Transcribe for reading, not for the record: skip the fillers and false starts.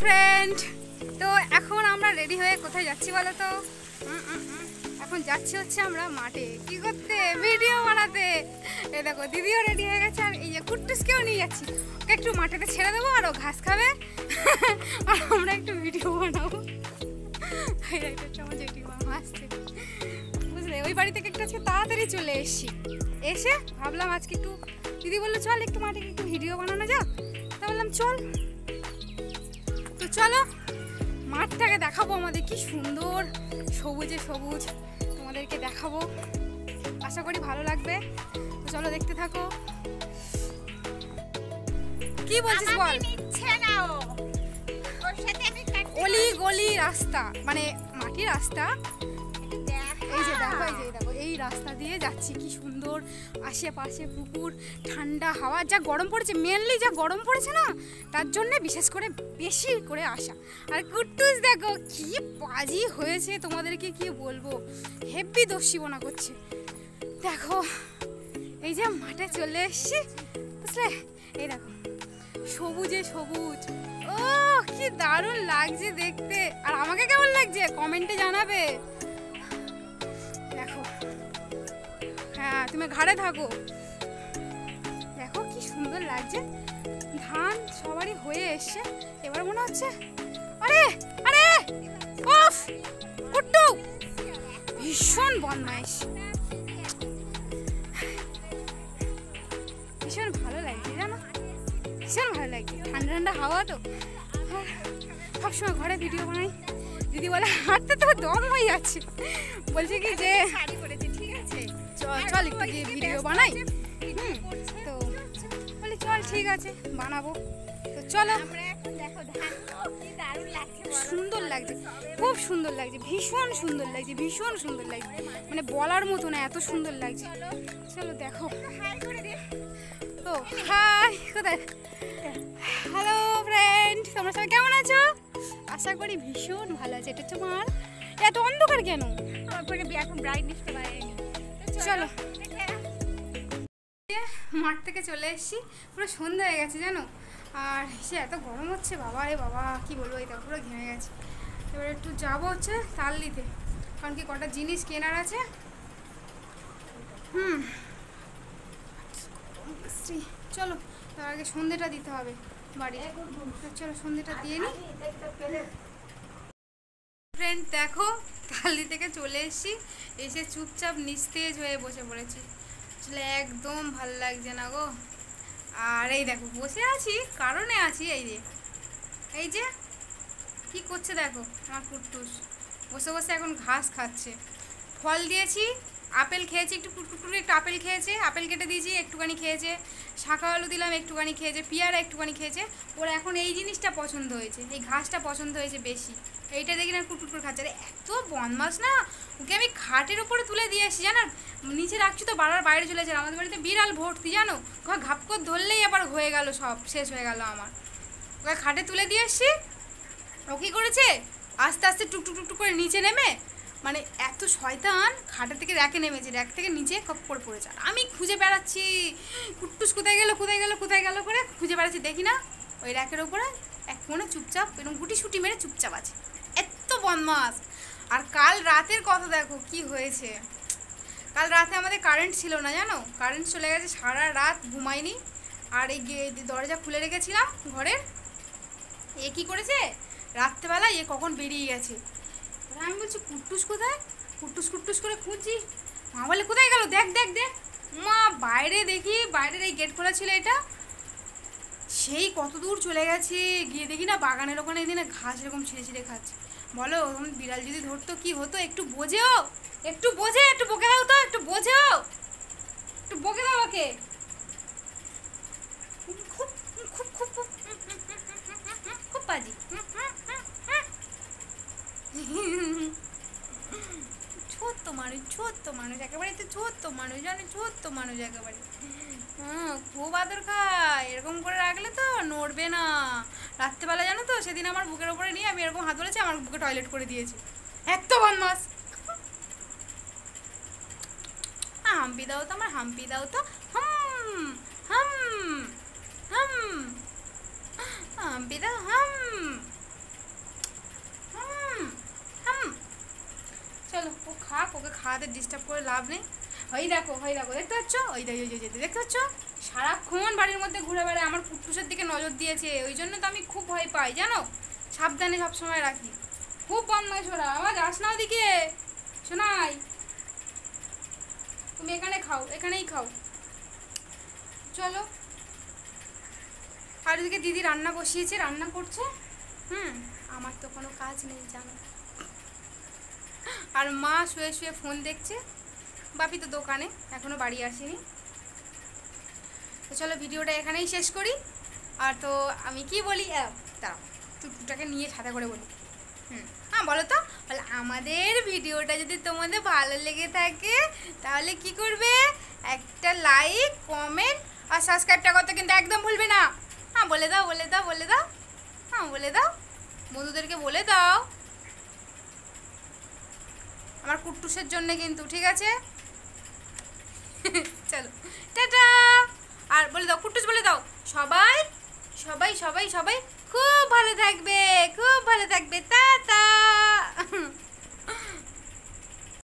Friend, তো এখন আমরা রেডি হয়ে কোথায় যাচ্ছি বলো তো? এখন যাচ্ছি হচ্ছে আমরা মাঠে কি করতে, ভিডিও বানাতে। এই দেখো দিদিও রেডি হয়ে গেছে, আর এই যে কুট্টুসকেও নিয়ে যাচ্ছি। ওকে একটু মাঠেতে ছেড়ে দেবো আর ও ঘাস খাবে আর আমরা একটু ভিডিও বানাবো। আমার জেঠিমা হাসছে, বুঝলে? ওই বাড়ি থেকে একটু আজকে তাড়াতাড়ি চলে এসেছি, এসে ভাবলাম আজকে একটু, দিদি বললো চল একটু মাঠে একটু ভিডিও বানানো যাক, তা বললাম চল। তো চলো মাঠটাকে দেখাবো, আমাদের কি সুন্দর সবুজে সবুজ তোমাদেরকে দেখাবো, আশা করি ভালো লাগবে। তো চলো দেখতে থাকো। কি বলছিস বল? অলি গলি রাস্তা, মানে মাটির রাস্তা, এই যে দেখো, এই যে দেখো এই রাস্তা দিয়ে যাচ্ছি, কি সুন্দর আশেপাশে পুকুর, ঠান্ডা হাওয়া। যা গরম পড়েছে, মেনলি যা গরম পড়েছে না, তার জন্য বিশেষ করে বেশি করে আসা। আর কুট্টুস দেখো কি বাজি হয়েছে, তোমাদেরকে কি বলবো, হেব্বি দস্যিবনা করছে। দেখো এই যে মাঠে চলে এসছি, বুঝলে? এই দেখো সবুজে সবুজ, ও কি দারুণ লাগছে দেখতে। আর আমাকে কেমন লাগছে কমেন্টে জানাবে। দেখো, হ্যাঁ তুমি ঘাড়ে থাকো। দেখো কি সুন্দর লাগছে, ধান সবারই হয়ে এসছে। এবার মনে হচ্ছে আরে আরে উফ, কুট্টু ভীষণ বদমাইশ, ভীষণ ভালো লাগছে জানো, ভীষণ ভালো লাগছে। ঠান্ডা ঠান্ডা হাওয়া তো, সবসময় ঘরে ভিডিও বানাই। দিদি বলে হাঁটতে তো দম হয়ে যাচ্ছে, বলছে কি যে ঠিক আছে চল একটু গিয়ে ভিডিও বানাই। তো বলি চল ঠিক আছে বানাবো। তো চলো, সুন্দর লাগছে, খুব সুন্দর লাগছে, ভীষণ সুন্দর লাগছে, ভীষণ সুন্দর লাগছে, মানে বলার মতো না, এত সুন্দর লাগছে। চলো দেখো। ও হাই, কোথায়? হ্যালো ফ্রেন্ড, তোমরা সবাই কেমন আছো? আশা করি ভীষণ ভালো আছে। এটা তোমার এত অন্ধকার কেন? আমার ফোনে এখন ব্রাইটনেসটা বাড়ায়নি। চলো, মাঠ থেকে চলে এসেছি, পুরো সন্ধ্যা হয়ে গেছে জানো। আর সে এত গরম হচ্ছে, বাবা রে বাবা কি বলবো, এই তো পুরো ঘেমে গেছে। এবার একটু যাবো হচ্ছে তালদিতে, কারণ কি কটা জিনিস কেনার আছে। চলো, তার আগে সন্ধ্যেটা দিতে হবে বাড়ি। চলো সন্ধ্যেটা দিয়ে নিই। ফ্রেন্ড দেখো, তালদি থেকে চলে এসেছি, এসে চুপচাপ নিস্তেজ হয়ে বসে পড়েছি। আসলে একদম ভালো লাগছে না গো। আর এই দেখো বসে আছি, কারণে আছি, এই যে কি করছে দেখো আমার কুট্টুস, বসে বসে এখন ঘাস খাচ্ছে। ফল দিয়েছি, আপেল খেয়েছে, একটু কুটকুটুরে একটু আপেল খেয়েছে, আপেল কেটে দিয়েছি একটুখানি খেয়েছে, শাঁখা আলু দিলাম একটুখানি খেয়েছে, পেয়ারা একটুখানি খেয়েছে। ওর এখন এই জিনিসটা পছন্দ হয়েছে, এই ঘাসটা পছন্দ হয়েছে বেশি, এইটা দেখি না কুটকুট করে খাচ্ছে। এত বদমাস না, ওকে আমি খাটের উপরে তুলে দিয়ে এসেছি জানো, নিচে রাখছি তো বাড়ার বাইরে চলে যায়। আমাদের বাড়িতে বিড়াল ভর্তি জানো, ঘাপ করে ধরলেই আবার হয়ে গেল, সব শেষ হয়ে গেল আমার। ওকে খাটে তুলে দিয়ে এসেছি, ও কী করেছে আস্তে আস্তে টুকটুক টুকটুক করে নিচে নেমে, মানে এত শয়তান, খাটের থেকে র্যাকে নেমেছে, র্যাক থেকে নিচে কপ করে পড়েছে। আর আমি খুঁজে বেড়াচ্ছি কুট্টুস কোথায় গেল কোথায় গেল কোথায় গেল করে খুঁজে বেড়াচ্ছি, দেখি না ওই র্যাকের ওপরে এক কোণে চুপচাপ এরকম গুটি সুটি মেরে চুপচাপ আছে। এত বদমাস। আর কাল রাতের কথা দেখো কি হয়েছে। কাল রাতে আমাদের কারেন্ট ছিল না জানো, কারেন্ট চলে গেছে, সারা রাত ঘুমাইনি। আর এই দরজা খুলে রেখেছিলাম ঘরের, এ কী করেছে রাত্রেবেলা, কখন বেরিয়ে গেছে। আমি বলছি কুট্টুস কোথায়, কুট্টুস কুট্টুস করে খুঁজছি, মা বলে কোথায় গেল, দেখ দেখ দেখ। মা বাইরে দেখি, বাইরের এই গেট খোলা ছিল, এটা সেই কত দূর চলে গেছে, গিয়ে দেখি না বাগানের ওখানে এদিনে ঘাস এরকম ছিঁড়ে ছিঁড়ে খাচ্ছে। বলো বিড়াল যদি ধরতো কি হতো, একটু বোঝেও, একটু বোঝে, একটু বকে দাও তো, একটু বোঝেও, একটু বকে দাও ওকে। খুব খুব খুব খুব খুব বাজি, ছোট্ট মানুষ, ছোট্ট মানুষ একেবারে, তো ছোট্ট মানুষ জানো, ছোট্ট মানুষ একেবারে। খুব আদর খায়, এরকম করে রাখলে তো নড়বে না। রাত্রেবেলা জানো তো, সেদিন আমার বুকের ওপরে নিয়ে আমি এরকম হাত ধরেছি, আমার বুকে টয়লেট করে দিয়েছি। এত বদমাস। হাম্পি দাও তো, আমার হাম্পি দাও তো, হাম হাম হাম হাম্পি দাও, হাম ওকে খাওয়াতে ডিস্টার্ব করে লাভ নেই। ওই দেখো দেখতে পাচ্ছ? ওই দেখতে পাচ্ছ? সারাক্ষণ বাড়ির মধ্যে ঘুরে বেড়ায়, আমার কুট্টুসের দিকে নজর দিয়েছে, ওই জন্য তো আমি খুব ভয় পাই জানো, সাবধানে সবসময় রাখি। খুব বদমাইশ ওরা। আমার যাস না ওদিকে, শোনাই তুমি এখানে খাও, এখানেই খাও, চলো। আর ওদিকে দিদি রান্না বসিয়েছে, রান্না করছে। আমার তো কোনো কাজ নেই জানো। আর মা শুয়ে শুয়ে ফোন দেখছে, বাপি তো দোকানে, এখনো বাড়ি আসেনি। তো চলো ভিডিওটা এখানেই শেষ করি। আর তো আমি কি বলি, দাঁড়াও টুকটুটাকে নিয়ে সাথে করে বলি। হ্যাঁ বলো তো, বলে আমাদের ভিডিওটা যদি তোমাদের ভালো লেগে থাকে তাহলে কি করবে, একটা লাইক, কমেন্ট আর সাবস্ক্রাইবটা করতে কিন্তু একদম ভুলবে না। হ্যাঁ বলে দাও, হ্যাঁ বলে দাও, বন্ধুদেরকে বলে দাও, আমার কুট্টুসের জন্য কিন্তু, ঠিক আছে? চলো টাটা। আর বলে দাও, কুট্টুস বলে দাও, সবাই সবাই সবাই সবাই খুব ভালো থাকবে, খুব ভালো থাকবে, টাটা।